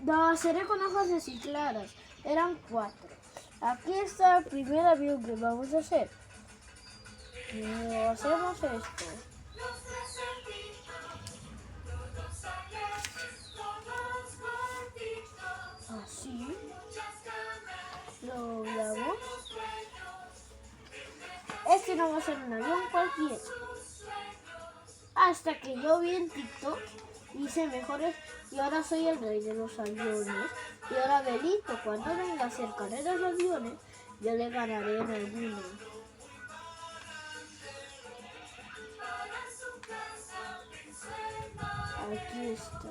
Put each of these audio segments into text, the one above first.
Lo haré con hojas recicladas. Eran 4. Aquí está el primer avión que vamos a hacer. Hacemos esto. Así. Lo doblamos. Este no va a ser un avión cualquiera. Hasta que yo vi en TikTok, hice mejores y ahora soy el rey de los aviones. Y ahora Belito, cuando venga a hacer carreras de aviones, yo le ganaré en alguno. Aquí está.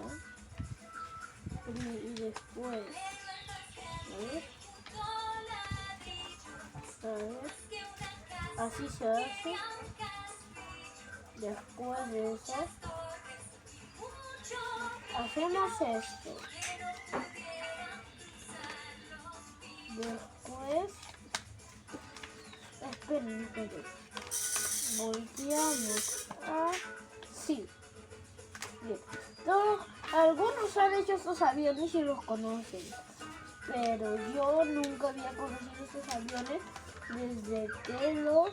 Y después, a ver, así se hace. Después de eso, hacemos esto. Después, esperen, volteamos así. Bien. Algunos han hecho estos aviones y los conocen, pero yo nunca había conocido estos aviones desde que los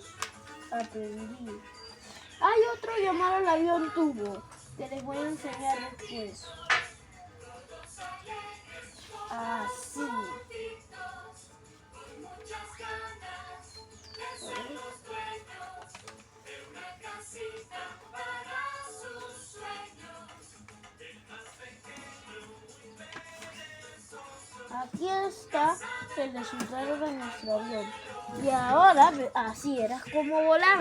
aprendí. Hay otro llamado el avión tubo, que les voy a enseñar después. Así. Aquí está el resultado de nuestro avión. Y ahora, así era como volaba.